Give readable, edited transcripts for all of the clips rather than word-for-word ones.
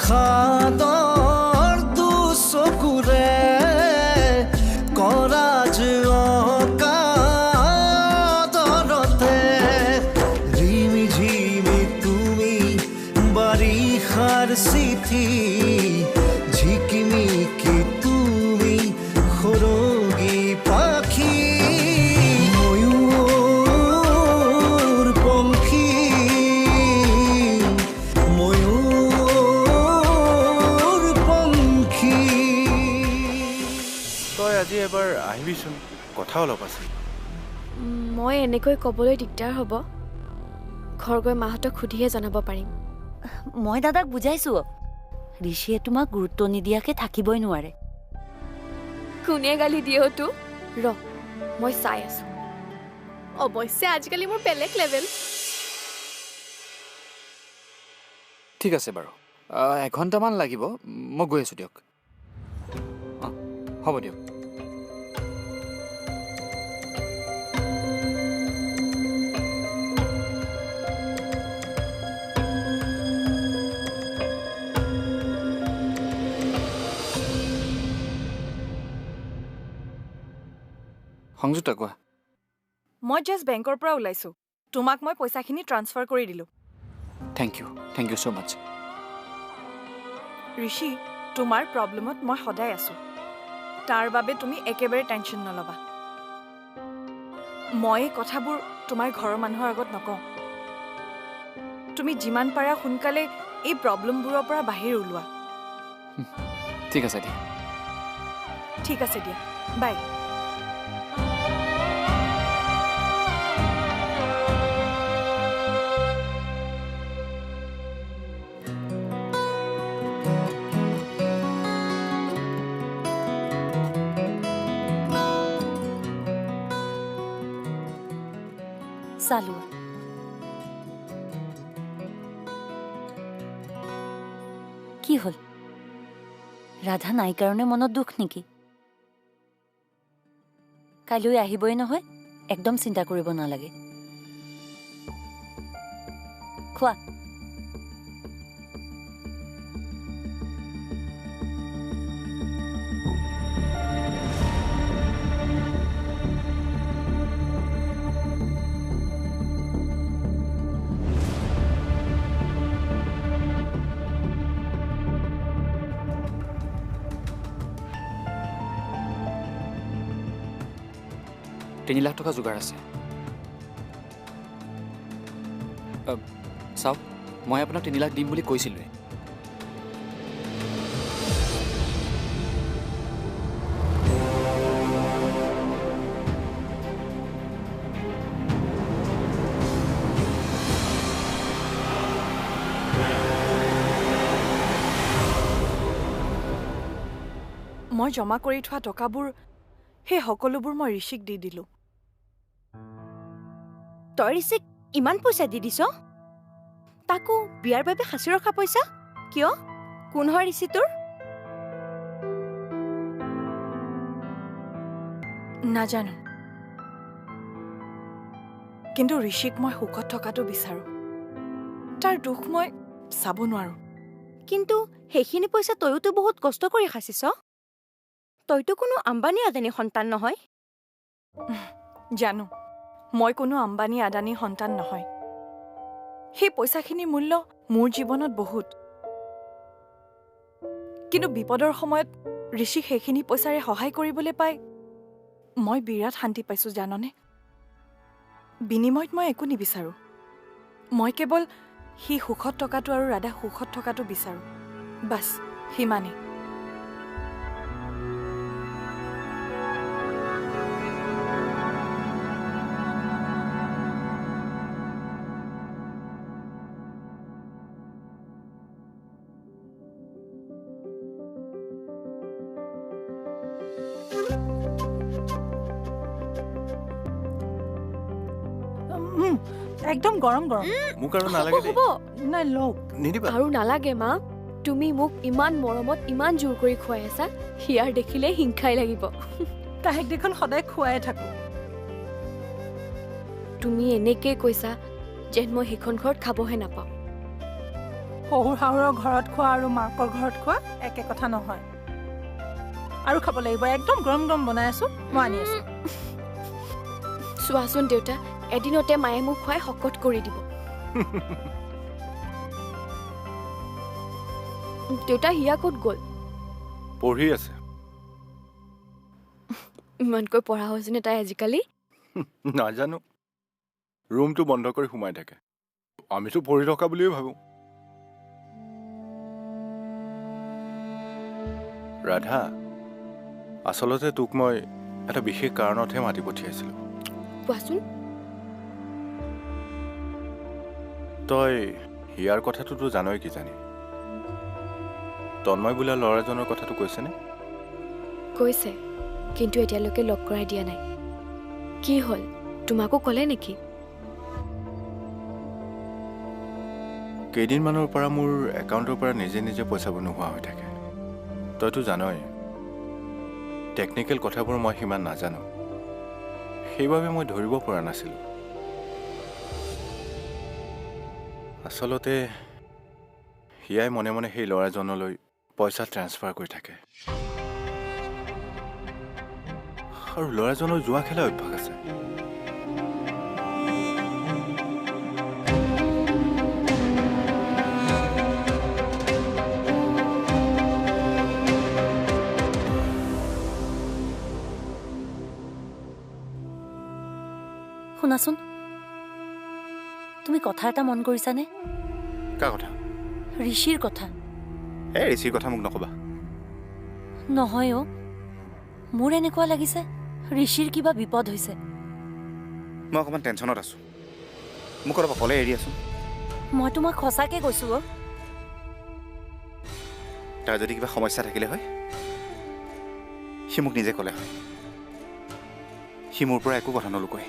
খাদৰ দু চকুৰে কৰাজ অকাদৰতে ৰিমি ঝিমি তুমি বাৰিষাৰ চিঠি ঝিকিমিকি তুমি সৰগী পাখি আজি এবাৰ আহিবিচোন কথা অলপ আছে মই এনেকৈ ক'বলৈ দিগদাৰ হ'ব ঘৰ গৈ মাহঁতক সুধিহে জনাব পাৰিম মই দাদাক বুজাইছো ঋষিয়ে তোমাক গুৰুত্ব নিদিয়াকে থাকিবই নোৱাৰে কোনে গালি দিয়েতো ৰ মই চাই আছো অৱশ্যে আজিকালি মোৰ বেলেগ লেভেল ঠিক আছে বাৰু 1 ঘণ্টামান লাগিব মই গৈ আছো দিয়ক হ'ব দিয়ক সংযুক্তা কোৱা মই জাষ্ট বেংকৰ পৰা ওলাইছো তোমাক মই পইচাখিনি ট্ৰান্সফাৰ কৰি দিলো থ্যাংক ইউ সো মাচ ঋষি তোমাৰ প্ৰবলেমত মই সদায় আছো তাৰ বাবে তুমি একেবাৰে টেনচন নলবা মই কথাবোৰ তোমাৰ ঘৰৰ মানুহৰ আগত নকওঁ তুমি যিমান পাৰা সোনকালে এই প্ৰবলেমবোৰৰ পৰা বাহিৰ ওলোৱা ঠিক আছে দিয়া ঠিক আছে দিয়া বাই চালোৱা কি হল ৰাধা নাই কাৰণে মনত দুখ নেকি কাইলৈ আহিবই নহয় একদম চিন্তা কৰিব নালাগে খোৱা $3 লাখ যোগাৰ আছে চাওক মই আপোনাক 3 লাখ দিম বুলি কৈছিলোৱে মই জমা কৰি থোৱা টকাবোৰ সেই সকলোবোৰ মই ঋষিক দি দিলো তই ঋষিক ইমান পইচা দি দিছ তাকো বিয়াৰ বাবে সাঁচি ৰখা পইচা কিয় কোন হয় ঋষি তোৰ নাজানো কিন্তু ঋষিক মই সুখত থকাটো বিচাৰো তাৰ দুখ মই চাব নোৱাৰো কিন্তু সেইখিনি পইচা তইতো বহুত কষ্ট কৰি খাইছিস তইতো কোনো আম্বানী আদানী সন্তান নহয় জানো মই কোনো আম্বানী আদানী সন্তান নহয় সেই পইচাখিনিৰ মূল্য মোৰ জীৱনত বহুত কিন্তু বিপদৰ সময়ত ঋষিক সেইখিনি পইচাৰে সহায় কৰিবলৈ পাই মই বিৰাট শান্তি পাইছো জাননে বিনিময়ত মই একো নিবিচাৰো মই কেৱল সি সুখত থকাটো আৰু ৰাধা সুখত থকাটো বিচাৰো বাস সিমানেই একদম গৰম গৰম মোক আৰু নালাগে দেই। হ'ব নাই লওক নিদিবা। আৰু নালাগে মা তুমি মোক ইমান মৰমত ইমান জোৰ কৰি খুৱাই আছা হিয়াৰ দেখিলে হিংসাই লাগিব তাইক দেখোন সদায় খুৱাই থাকো তুমি এনেকৈ কৈছা যেন মই সেইখন ঘৰত খাবহে নাপাওঁ শহুৰ শাহুৰৰ ঘৰত খোৱা আৰু মাকৰ ঘৰত খোৱা একে কথা নহয় আৰু খাব লাগিব একদম গৰম গৰম বনাই আছো মই আনি আছো চোৱাচোন দেউতা এদিনতে মায়ে মোক খুৱাই শকত কৰি দিব দেউতা হিয়া ক'ত গ'ল পঢ়ি আছে। ইমানকৈ পঢ়া হৈছেনে তাই আজিকালি নাজানো ৰুমটো বন্ধ কৰি সোমাই থাকে আমিতো পঢ়ি থকা বুলিয়ে ভাবো। ৰাধা আচলতে তোক মই এটা বিশেষ কাৰণতহে মাতি পঠিয়াইছিলো। কোৱাচোন তই হিয়াৰ কথাটোতো জানই কিজানি তন্ময় বোলা ল'ৰাজনৰ কথাটো কৈছেনে? কৈছে কিন্তু এতিয়ালৈকে লগ কৰাই দিয়া নাই কি হ'ল তোমাকো ক'লে নেকি কেইদিনমানৰ পৰা মোৰ একাউণ্টৰ পৰা নিজে নিজে পইচাবোৰ নোহোৱা হৈ থাকে তইতো জানই টেকনিকেল কথাবোৰ মই সিমান নাজানো সেইবাবে মই ধৰিব পৰা নাছিলোঁ। আচলতে হিয়াই মনে মনে সেই ল'ৰাজনলৈ পইচা ট্ৰান্সফাৰ কৰি থাকে আৰু ল'ৰাজনৰ জুৱা খেলা অভ্যাস আছে। শুনাচোন তুমি কথা এটা মন কৰিছানে? কাৰ কথা? ঋষিৰ কথা। এই ঋষিৰ কথা মোক নকবা। নহয় অ' মোৰ এনেকুৱা লাগিছে ঋষিৰ কিবা বিপদ হৈছে। মই অকণমান টেনশ্যনত আছোঁ মোক অলপ অকলে এৰি আছোঁ। মই তোমাক সঁচাকৈ কৈছোঁ অ' তাৰ যদি কিবা সমস্যা থাকিলে হয় সি মোক নিজে ক'লে হয় সি মোৰ পৰা একো কথা নলুকুৱাই।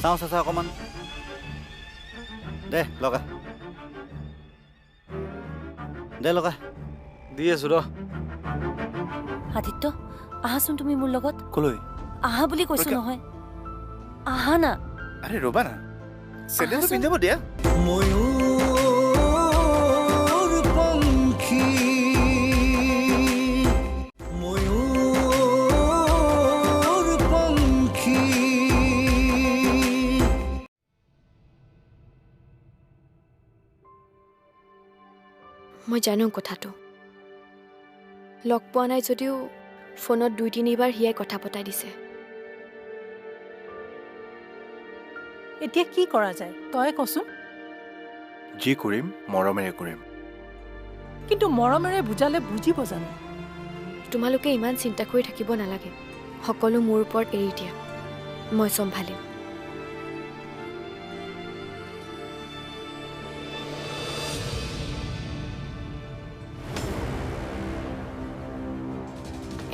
চাওঁ চাচা অকণমান দে লগা দে লগা দি আছো ৰ আদিত্য আহাচোন তুমি মোৰ লগত। ক'লৈ? আহা বুলি কৈছো নহয় আহা না। আৰে ৰ'বা না চেণ্ডেলটো পিন্ধি যাব দিয়া। ময়ূৰপঙ্খী ময়ূৰপঙ্খী মই জানো কথাটো লগ পোৱা নাই যদিও ফোনত 2-3বাৰ হিয়াই কথা পতাই দিছে এতিয়া কি কৰা যায় তই কচোন যি কৰিম মৰমেৰে কৰিম। কিন্তু মৰমেৰে বুজালে বুজিব জানো? তোমালোকে ইমান চিন্তা কৰি থাকিব নালাগে সকলো মোৰ ওপৰত এৰি দিয়া মই চম্ভালিম।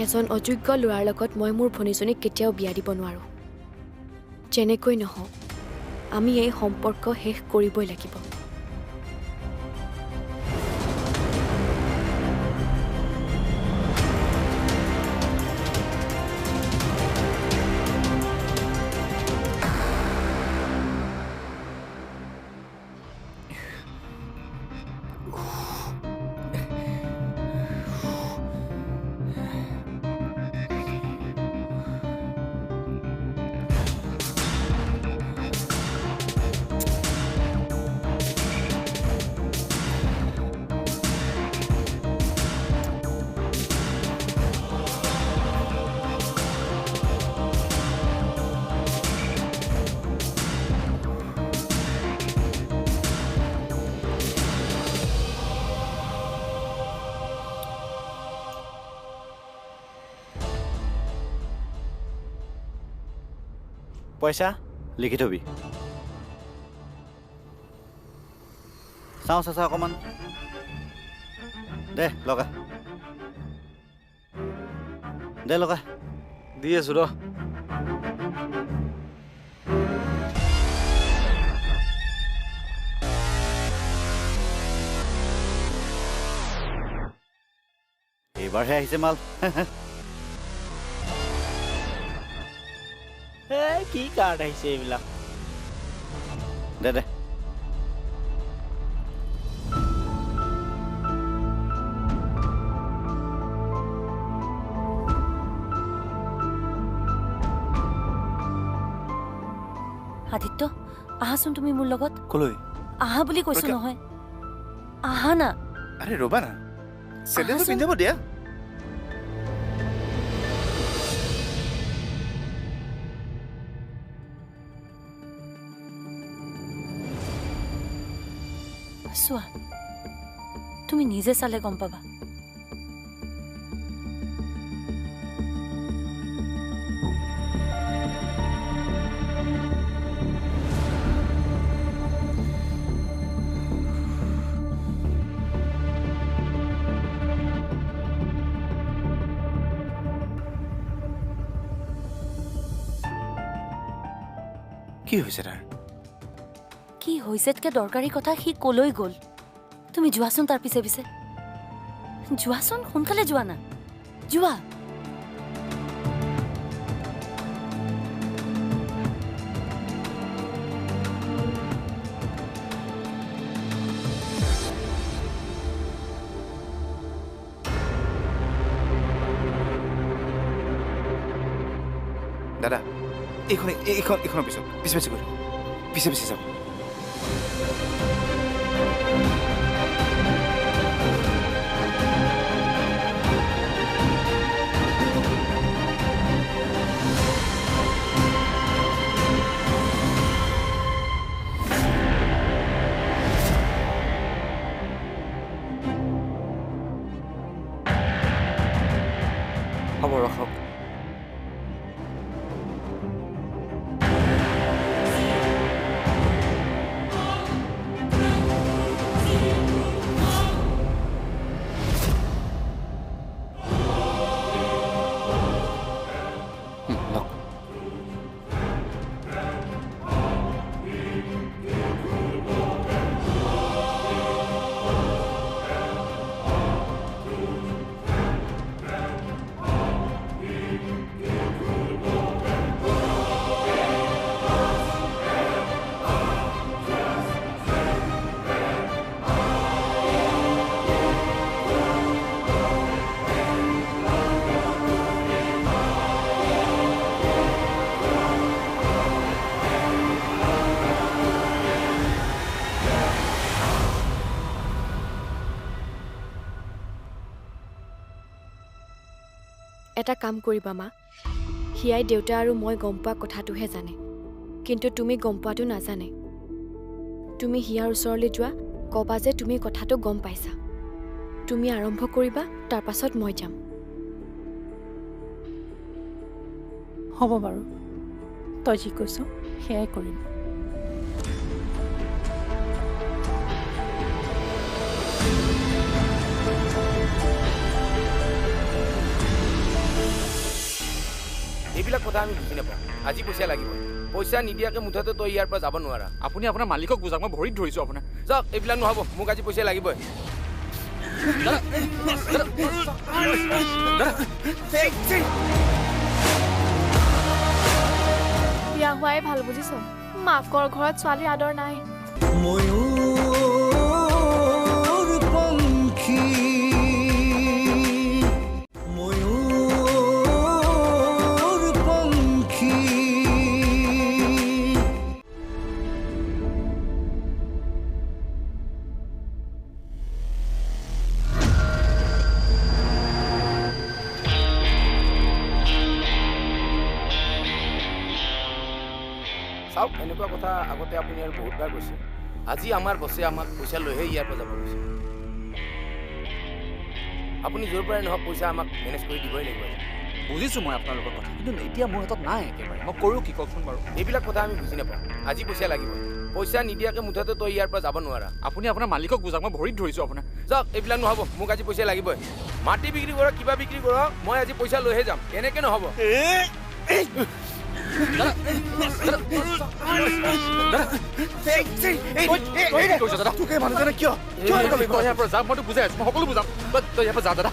এজন অযোগ্য ল'ৰাৰ লগত মই মোৰ ভনীজনীক কেতিয়াও বিয়া দিব নোৱাৰোঁ। যেনেকৈ নহওক আমি এই সম্পৰ্ক শেষ কৰিবই লাগিব। পইচা লিখি থবি চাওঁ চাচা অকণমান দে লগা দে লগা দি আছো ৰ এইবাৰহে আহিছে মাল কি কাৰ্ড আহিছে এইবিলাক দে দে আদিত্য আহাচোন তুমি মোৰ লগত কলৈ আহা বুলি কৈছো নহয় আহা না আৰে ৰবা না চেণ্ডেলটো পিন্ধাব দিয়া চোৱা তুমি নিজে চালে গম পাবা কি হৈছে তাৰ কি হৈছেতকে দৰকাৰী কথা সি কলৈ গ'ল তুমি যোৱাচোন তাৰ পিছে পিছে যোৱাচোন সোনকালে যোৱা না যোৱা দাদা এইখনৰ পিছত পিছে পিছে গৈ পিছে পিছে যাব হ'ব ৰখক এটা কাম কৰিবা মা হিয়াই দেউতা আৰু মই গম পোৱা কথাটোহে জানে কিন্তু তুমি গম পোৱাটো নাজানে তুমি হিয়াৰ ওচৰলৈ যোৱা কবা যে তুমি কথাটো গম পাইছা তুমি আৰম্ভ কৰিবা তাৰ পাছত মই যাম হ'ব বাৰু তই যি কৈছ সেয়াই কৰিম এইবিলাক কথা আমি বুজি নাপাওঁ আজি পইচা লাগিব পইচা নিদিয়াকে মুঠতে তই ইয়াৰ পৰা যাব নোৱাৰা আপুনি আপোনাৰ মালিকক বুজাক মই ভৰিত ধৰিছোঁ আপোনাৰ যাওক এইবিলাক নহ'ব মোক আজি পইচা লাগিবই বিয়া হোৱাই ভাল বুজিছ মাকৰ ঘৰত ছোৱালীৰ আদৰ নাই ময়ূৰপঙ্খী চাওক এনেকুৱা কথা আগতে আপুনি আৰু বহুতবাৰ কৈছে আজি আমাৰ বছে আমাক পইচা লৈহে ইয়াৰ পৰা যাব কৈছে আপুনি য'ৰ পৰাই নহওক পইচা আমাক মেনেজ কৰি দিবই লাগিব বুজিছোঁ মই আপোনালোকৰ কথা, কিন্তু এতিয়া মোৰ হাতত নাই একেবাৰে। মই কৰোঁ কি কওকচোন বাৰু? এইবিলাক কথা আমি বুজি নাপাওঁ। আজি পইচা লাগিব। পইচা নিদিয়াকে মুঠতে তই ইয়াৰ পৰা যাব নোৱাৰা। আপুনি আপোনাৰ মালিকক বুজাওক, মই ভৰিত ধৰিছোঁ আপোনাৰ। যাওক, এইবিলাক নহ'ব। মোক আজি পইচা লাগিবই। মাটি বিক্ৰী কৰক, কিবা বিক্ৰী কৰক, মই আজি পইচা লৈহে যাম। এনেকে নহ'ব। মানুহজনে কিয় ইয়াৰ পৰা যাম? মইতো বুজাই আছোঁ, মই সকলো বুজাম। তই ইয়াৰ পৰা যা দাদা।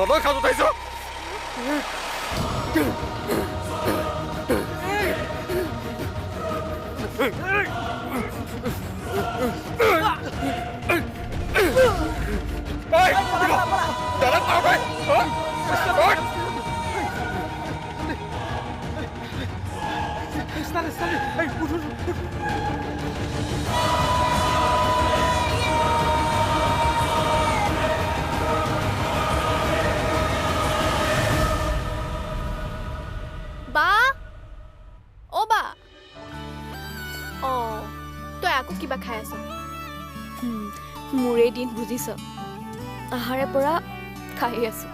তই খাজ উঠাইছ? বা অ' বা অঁ তই আকৌ কিবা খাই আছ? মোৰেই দিন বুজিছ, আহাৰে পৰা খাই আছো।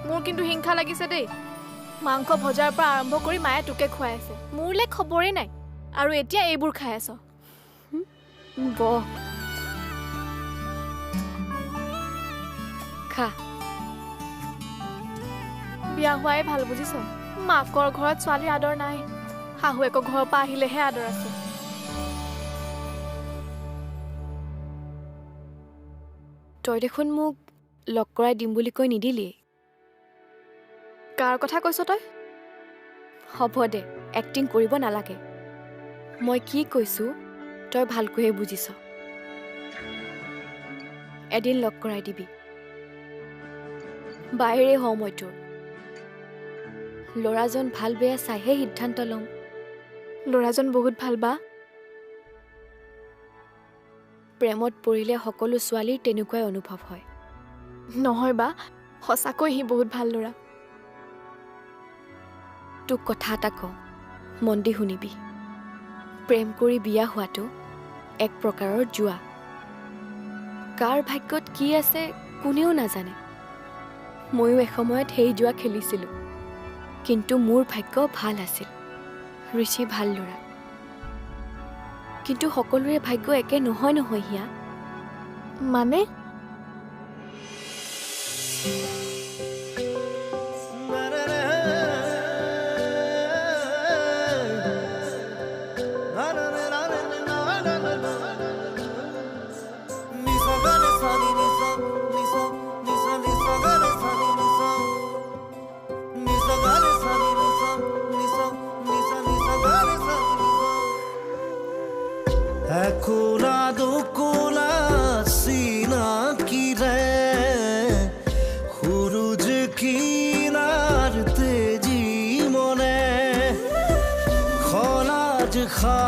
মোৰ কিন্তু হিংসা লাগিছে দেই। মাংস ভজাৰ পৰা আৰম্ভ কৰি মায়ে তোকে খুৱাই আছে, মোৰলে খবৰেই নাই, আৰু এতিয়া এইবোৰ খাই আছ। বহ খা। বিয়া হোৱাই ভাল বুজিছ। মাকৰ ঘৰত ছোৱালীৰ আদৰ নাই, শাহুৱেকৰ ঘৰৰ পৰা আহিলেহে আদৰ আছে। তই দেখোন মোক লগ কৰাই দিম বুলি কৈ নিদিলি। কাৰ কথা কৈছ তই? হ'ব দে, এক্টিং কৰিব নালাগে। মই কি কৈছোঁ তই ভালকৈহে বুজিছ। এদিন লগ কৰাই দিবি। বাহিৰে হওঁ মই তোৰ। ল'ৰাজন ভাল বেয়া চাইহে সিদ্ধান্ত ল'ম। ল'ৰাজন বহুত ভাল বা। প্ৰেমত পৰিলে সকলো ছোৱালীৰ তেনেকুৱাই অনুভৱ হয়। নহয় বা, সঁচাকৈ সি বহুত ভাল ল'ৰা। তোক কথা এটা কওঁ, মন দি শুনিবি। প্ৰেম কৰি বিয়া হোৱাটো এক প্ৰকাৰৰ জুৱা। কাৰ ভাগ্যত কি আছে কোনেও নাজানে। ময়ো এসময়ত সেই জুৱা খেলিছিলোঁ, কিন্তু মোৰ ভাগ্য ভাল আছিল। ঋষি ভাল ল'ৰা, কিন্তু সকলোৰে ভাগ্য একে নহয় নহয় হিয়া। মানে কোলা দোকোলা সিনা কি রে সুরুজ কিনার তেজি মনে খলাজ খা